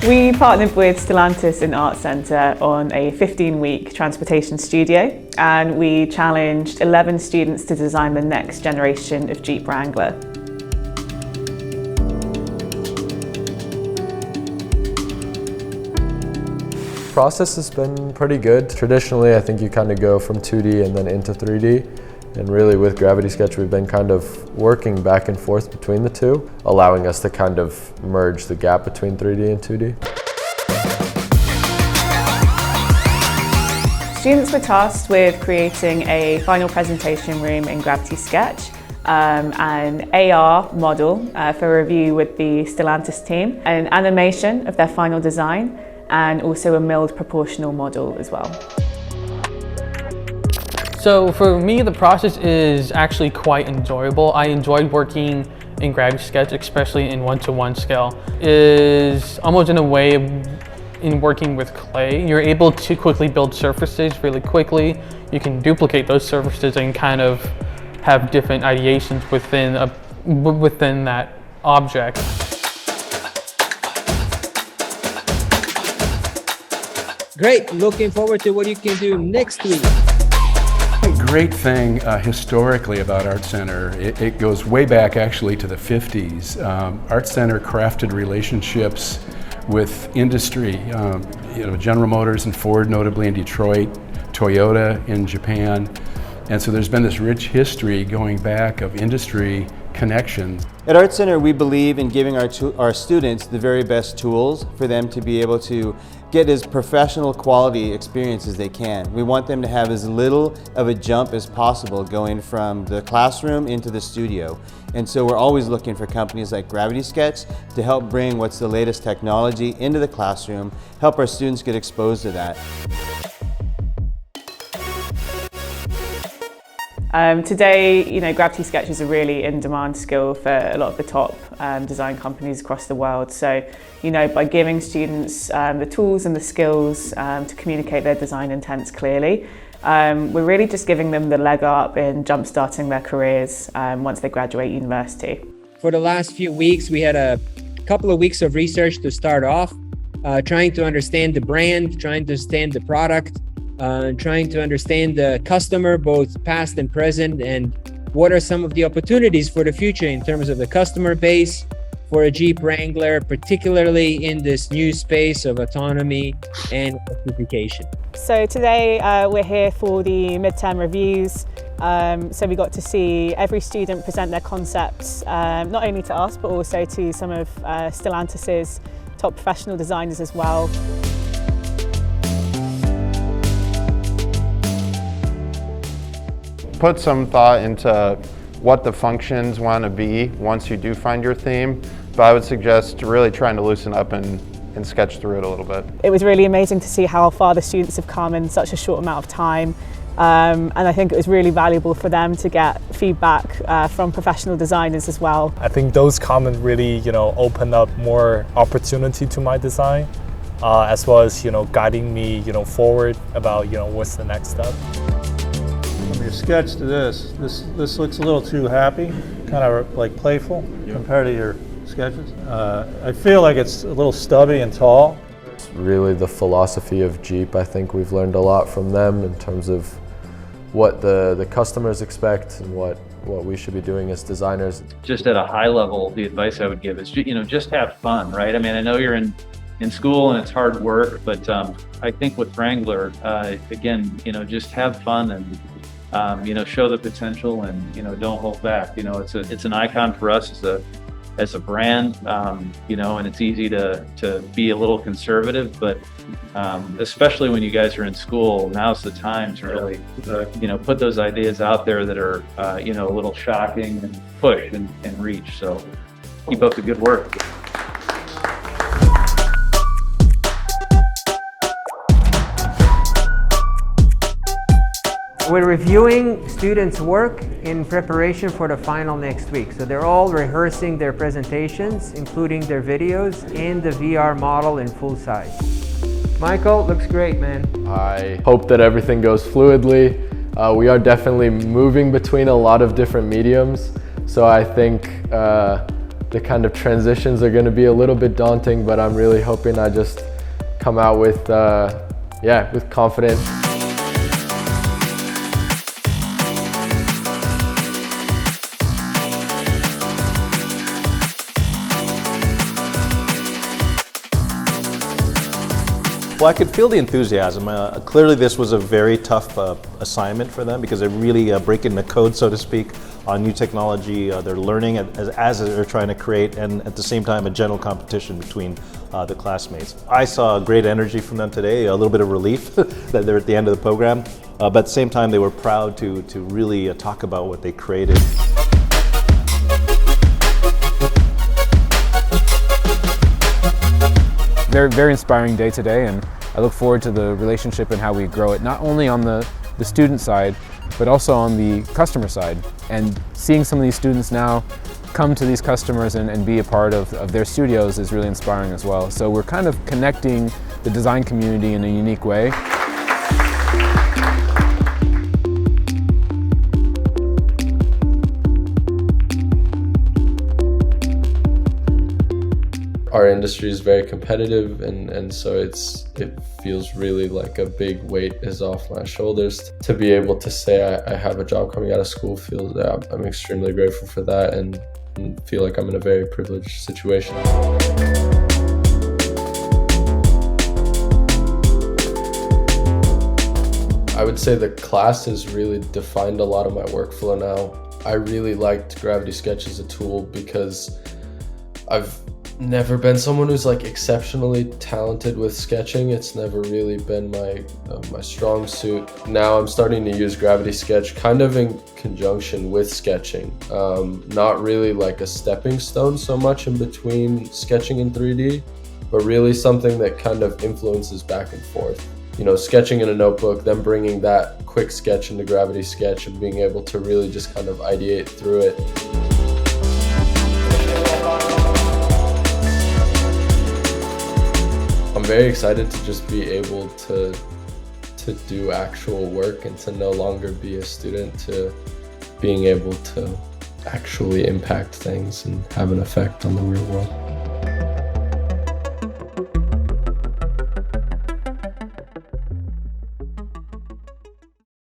We partnered with Stellantis and ArtCenter on a 15-week transportation studio, and we challenged 11 students to design the next generation of Jeep Wrangler. Process has been pretty good. Traditionally, I think you kind of go from 2D and then into 3D. And really with Gravity Sketch, we've been kind of working back and forth between the two, allowing us to kind of merge the gap between 3D and 2D. Students were tasked with creating a final presentation room in Gravity Sketch, an AR model for review with the Stellantis team, an animation of their final design, and also a milled proportional model as well. So for me, the process is actually quite enjoyable. I enjoyed working in Gravity Sketch, especially in one-to-one scale. It is almost in a way in working with clay. You're able to quickly build surfaces really quickly. You can duplicate those surfaces and kind of have different ideations within that object. Great, looking forward to what you can do next week. A great thing historically about ArtCenter, it goes way back actually to the 50s. ArtCenter crafted relationships with industry, General Motors and Ford notably in Detroit, Toyota in Japan. And so there's been this rich history going back of industry connections. At ArtCenter, we believe in giving our students the very best tools for them to be able to get as professional quality experience as they can. We want them to have as little of a jump as possible going from the classroom into the studio. And so we're always looking for companies like Gravity Sketch to help bring what's the latest technology into the classroom, help our students get exposed to that. Today, Gravity Sketch is a really in-demand skill for a lot of the top design companies across the world. So, by giving students the tools and the skills to communicate their design intents clearly, we're really just giving them the leg up in jump-starting their careers once they graduate university. For the last few weeks, we had a couple of weeks of research to start off, trying to understand the brand, trying to understand the product, trying to understand the customer, both past and present, and what are some of the opportunities for the future in terms of the customer base for a Jeep Wrangler, particularly in this new space of autonomy and electrification. So today we're here for the midterm reviews. So we got to see every student present their concepts, not only to us, but also to some of Stellantis' top professional designers as well. Put some thought into what the functions want to be once you do find your theme, but I would suggest really trying to loosen up and sketch through it a little bit. It was really amazing to see how far the students have come in such a short amount of time, and I think it was really valuable for them to get feedback from professional designers as well. I think those comments really opened up more opportunity to my design, as well as guiding me forward about what's the next step. From your sketch to this looks a little too happy, kind of like playful compared to your sketches. I feel like it's a little stubby and tall. It's really the philosophy of Jeep. I think we've learned a lot from them in terms of what the customers expect and what we should be doing as designers. Just at a high level, the advice I would give is just have fun, right? I mean, I know you're in school and it's hard work, but I think with Wrangler, again, just have fun and show the potential and don't hold back. It's an icon for us as a brand, and it's easy to be a little conservative, but especially when you guys are in school, now's the time to really put those ideas out there that are a little shocking and push and reach. So keep up the good work. We're reviewing students' work in preparation for the final next week. So they're all rehearsing their presentations, including their videos and the VR model in full size. Michael, looks great, man. I hope that everything goes fluidly. We are definitely moving between a lot of different mediums. So I think the kind of transitions are going to be a little bit daunting, but I'm really hoping I just come out with, with confidence. Well, I could feel the enthusiasm. Clearly this was a very tough assignment for them because they're really breaking the code, so to speak, on new technology. They're learning as they're trying to create, and at the same time a gentle competition between the classmates. I saw great energy from them today, a little bit of relief that they're at the end of the program, but at the same time they were proud to really talk about what they created. Very inspiring day today, and I look forward to the relationship and how we grow it, not only on the student side, but also on the customer side. And seeing some of these students now come to these customers and be a part of their studios is really inspiring as well. So we're kind of connecting the design community in a unique way. Our industry is very competitive, and so it feels really like a big weight is off my shoulders. To be able to say I have a job coming out of school, I'm extremely grateful for that, and feel like I'm in a very privileged situation. I would say the class has really defined a lot of my workflow now. I really liked Gravity Sketch as a tool because I've never been someone who's like exceptionally talented with sketching. It's never really been my strong suit. Now I'm starting to use Gravity Sketch kind of in conjunction with sketching. Not really like a stepping stone so much in between sketching and 3D, but really something that kind of influences back and forth. You know, sketching in a notebook, then bringing that quick sketch into Gravity Sketch and being able to really just kind of ideate through it. I'm very excited to just be able to do actual work and to no longer be a student, to being able to actually impact things and have an effect on the real world.